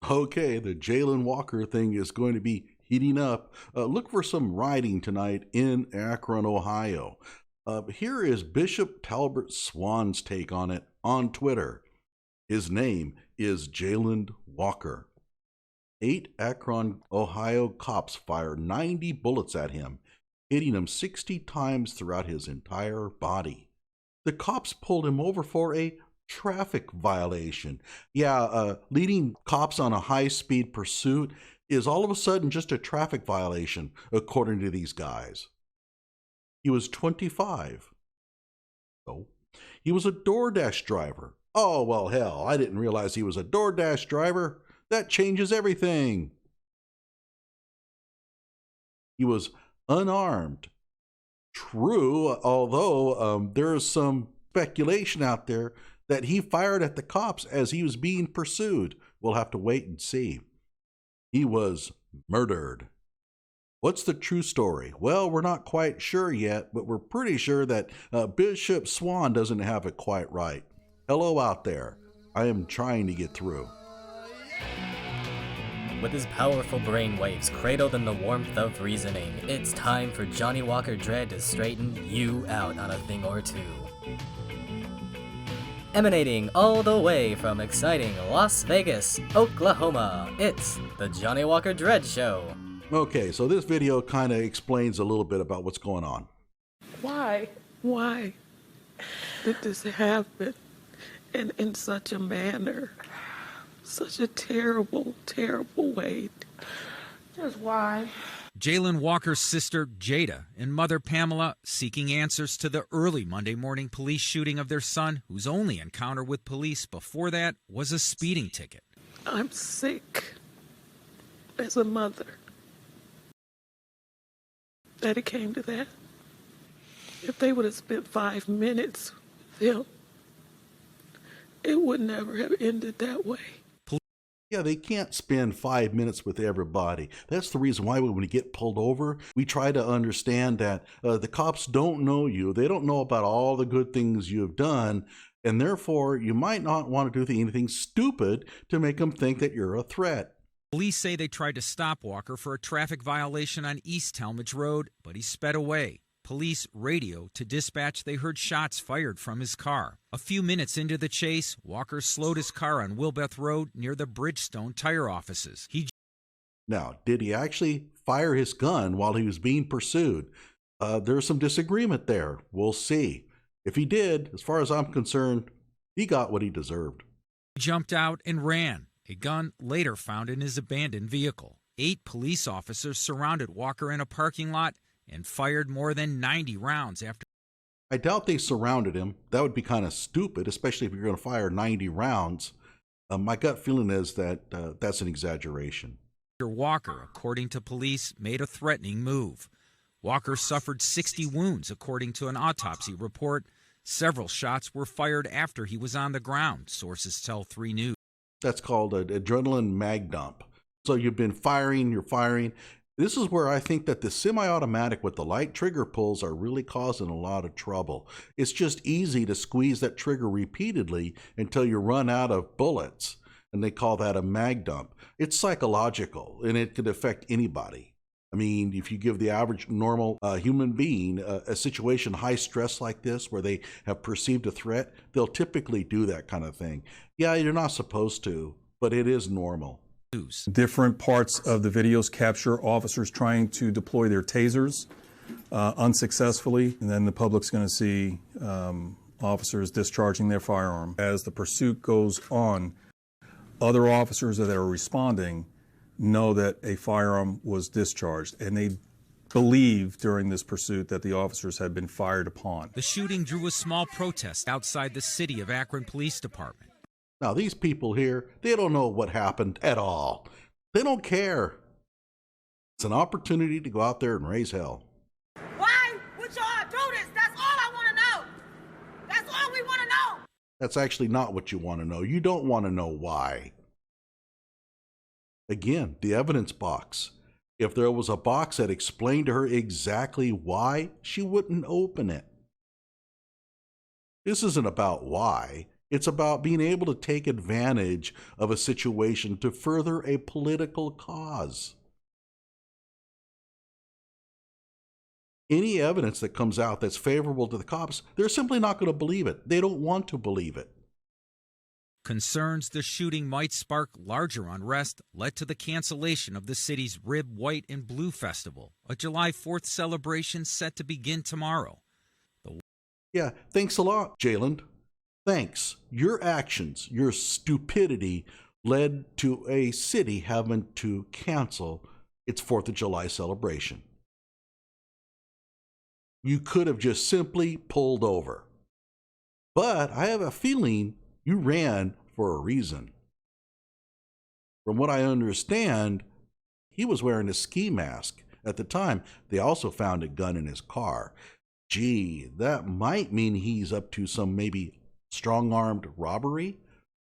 Okay, the Jaylen Walker thing is going to be heating up. Look for some rioting tonight in Akron, Ohio. Here is Bishop Talbot Swan's take on it on Twitter. His name is Jaylen Walker. 8 Akron, Ohio cops fired 90 bullets at him, hitting him 60 times throughout his entire body. The cops pulled him over for a traffic violation. Yeah, leading cops on a high-speed pursuit is all of a sudden just a traffic violation, according to these guys. He was 25. Oh, he was a DoorDash driver. Oh, well, hell, I didn't realize he was a DoorDash driver. That changes everything. He was unarmed. True, although there is some speculation out there that he fired at the cops as he was being pursued. We'll have to wait and see. He was murdered. What's the true story? Well, we're not quite sure yet, but we're pretty sure that Bishop Swan doesn't have it quite right. Hello out there. I am trying to get through. With his powerful brainwaves cradled in the warmth of reasoning, it's time for Johnny Walker Dread to straighten you out on a thing or two. Emanating all the way from exciting Las Vegas, Oklahoma, it's the Johnny Walker Dread Show. Okay, so this video kind of explains a little bit about what's going on. Why did this happen in such a manner? Such a terrible, terrible way. Just why? Jaylen Walker's sister, Jada, and mother, Pamela, seeking answers to the early Monday morning police shooting of their son, whose only encounter with police before that was a speeding ticket. I'm sick as a mother that it came to that. If they would have spent 5 minutes with him, it would never have ended that way. Yeah, they can't spend 5 minutes with everybody. That's the reason why when we get pulled over, we try to understand that the cops don't know you. They don't know about all the good things you've done, and therefore you might not want to do anything stupid to make them think that you're a threat. Police say they tried to stop Walker for a traffic violation on East Talmadge Road, but he sped away. Police radio to dispatch they heard shots fired from his car. A few minutes into the chase, Walker slowed his car on Wilbeth Road near the Bridgestone tire offices. Now, did he actually fire his gun while he was being pursued? There's some disagreement there. We'll see. If he did, as far as I'm concerned, he got what he deserved. He jumped out and ran, a gun later found in his abandoned vehicle. 8 police officers surrounded Walker in a parking lot and fired more than 90 rounds after. I doubt they surrounded him. That would be kind of stupid, especially if you're going to fire 90 rounds. My gut feeling is that that's an exaggeration. Walker, according to police, made a threatening move. Walker suffered 60 wounds, according to an autopsy report. Several shots were fired after he was on the ground, sources tell 3 News. That's called an adrenaline mag dump. So you've been firing, you're firing. This is where I think that the semi-automatic with the light trigger pulls are really causing a lot of trouble. It's just easy to squeeze that trigger repeatedly until you run out of bullets, and they call that a mag dump. It's psychological, and it could affect anybody. I mean, if you give the average normal human being a situation high stress like this where they have perceived a threat, they'll typically do that kind of thing. Yeah, you're not supposed to, but it is normal. Different parts of the videos capture officers trying to deploy their tasers unsuccessfully, and then the public's going to see officers discharging their firearm. As the pursuit goes on, other officers that are responding know that a firearm was discharged, and they believe during this pursuit that the officers had been fired upon. The shooting drew a small protest outside the City of Akron Police Department. Now, these people here, they don't know what happened at all. They don't care. It's an opportunity to go out there and raise hell. Why would y'all do this? That's all I want to know. That's all we want to know. That's actually not what you want to know. You don't want to know why. Again, the evidence box. If there was a box that explained to her exactly why, she wouldn't open it. This isn't about why. It's about being able to take advantage of a situation to further a political cause. Any evidence that comes out that's favorable to the cops, they're simply not going to believe it. They don't want to believe it. Concerns the shooting might spark larger unrest led to the cancellation of the city's Rib, White, and Blue Festival, a July 4th celebration set to begin tomorrow. Yeah, thanks a lot, Jaylen. Thanks. Your actions, your stupidity led to a city having to cancel its 4th of July celebration. You could have just simply pulled over. But I have a feeling you ran for a reason. From what I understand, he was wearing a ski mask. At the time, they also found a gun in his car. Gee, that might mean he's up to some maybe strong-armed robbery?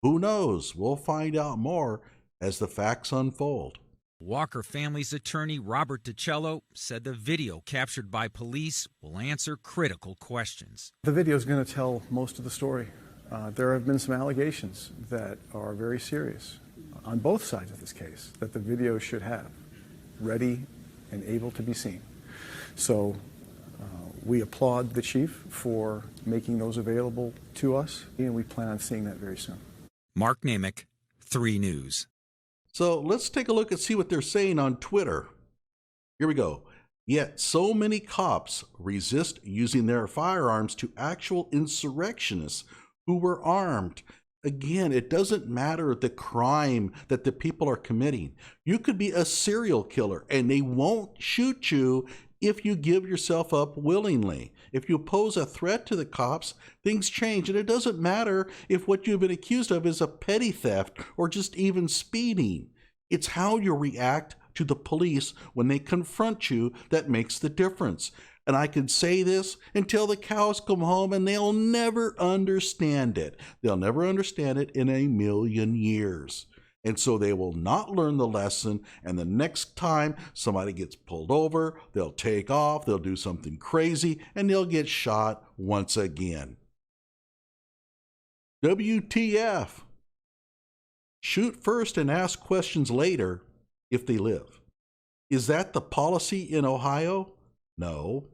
Who knows? We'll find out more as the facts unfold. Walker family's attorney Robert DICELLO said the video captured by police will answer critical questions. The video is going to tell most of the story. There have been some allegations that are very serious on both sides of this case that the video should have ready and able to be seen. So we applaud the chief for making those available to us, and we plan on seeing that very soon. Mark Namick, 3 News. So let's take a look and see what they're saying on Twitter. Here we go. Yet so many cops resist using their firearms to actual insurrectionists who were armed. Again, it doesn't matter the crime that the people are committing. You could be a serial killer and they won't shoot you if you give yourself up willingly. If you pose a threat to the cops, things change. And it doesn't matter if what you've been accused of is a petty theft or just even speeding. It's how you react to the police when they confront you that makes the difference. And I can say this until the cows come home, and they'll never understand it. They'll never understand it in a million years. And so they will not learn the lesson, and the next time somebody gets pulled over, they'll take off, they'll do something crazy, and they'll get shot once again. WTF? Shoot first and ask questions later if they live. Is that the policy in Ohio? No.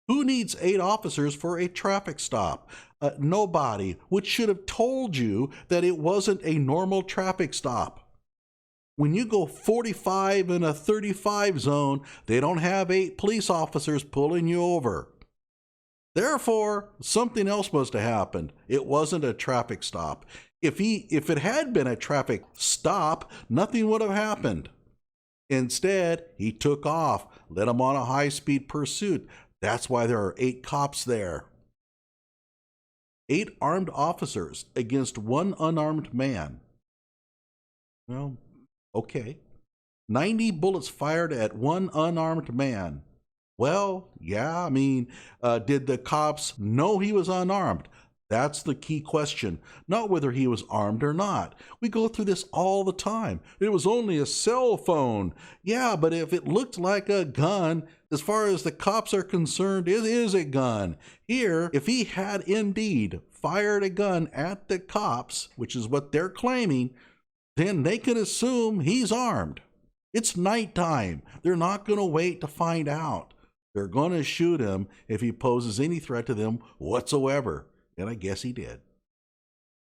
Who needs 8 officers for a traffic stop? Nobody, which should have told you that it wasn't a normal traffic stop. When you go 45 in a 35 zone, they don't have 8 police officers pulling you over. Therefore, something else must have happened. It wasn't a traffic stop. If it had been a traffic stop, nothing would have happened. Instead, he took off, led him on a high-speed pursuit. That's why there are 8 cops there. 8 armed officers against 1 unarmed man. Well, okay. 90 bullets fired at 1 unarmed man. Well, yeah, I mean, did the cops know he was unarmed? That's the key question, not whether he was armed or not. We go through this all the time. It was only a cell phone. Yeah, but if it looked like a gun, as far as the cops are concerned, it is a gun. Here, if he had indeed fired a gun at the cops, which is what they're claiming, then they can assume he's armed. It's nighttime. They're not going to wait to find out. They're going to shoot him if he poses any threat to them whatsoever. And I guess he did.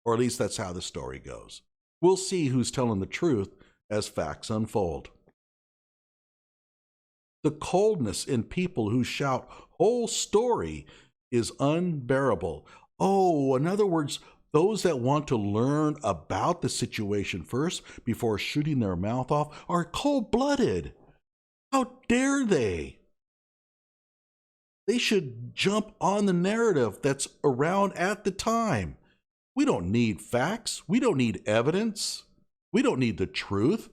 Or at least that's how the story goes. We'll see who's telling the truth as facts unfold. The coldness in people who shout, "whole story," is unbearable. Oh, in other words, those that want to learn about the situation first before shooting their mouth off are cold-blooded. How dare they? They should jump on the narrative that's around at the time. We don't need facts. We don't need evidence. We don't need the truth.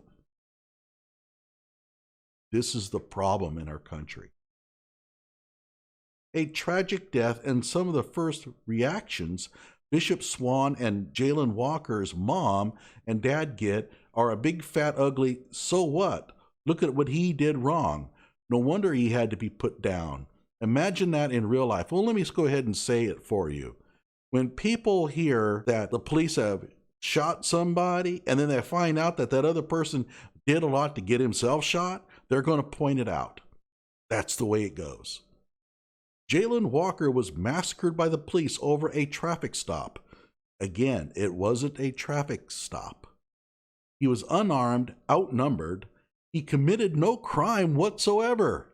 This is the problem in our country. A tragic death, and some of the first reactions Bishop Swan and Jaylen Walker's mom and dad get are a big fat ugly, so what? Look at what he did wrong. No wonder he had to be put down. Imagine that in real life. Well, let me just go ahead and say it for you. When people hear that the police have shot somebody and then they find out that that other person did a lot to get himself shot, they're going to point it out. That's the way it goes. Jaylen Walker was massacred by the police over a traffic stop. Again, it wasn't a traffic stop. He was unarmed, outnumbered. He committed no crime whatsoever.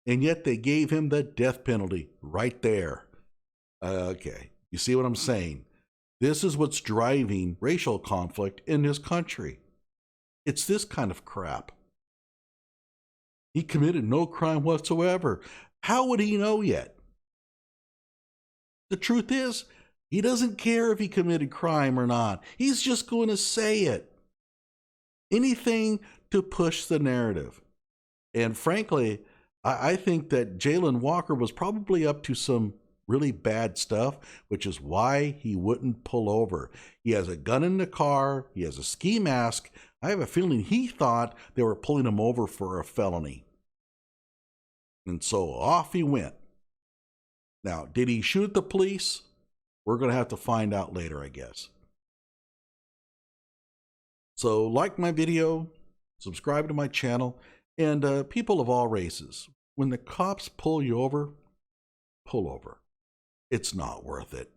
And yet they gave him the death penalty right there. Okay, you see what I'm saying? This is what's driving racial conflict in this country. It's this kind of crap. He committed no crime whatsoever. How would he know yet? The truth is, he doesn't care if he committed crime or not. He's just going to say it. Anything to push the narrative. And frankly, I think that Jaylen Walker was probably up to some really bad stuff, which is why he wouldn't pull over. He has a gun in the car. He has a ski mask. I have a feeling he thought they were pulling him over for a felony. And so off he went. Now, did he shoot the police? We're going to have to find out later, I guess. So like my video, subscribe to my channel, and people of all races, when the cops pull you over, pull over. It's not worth it.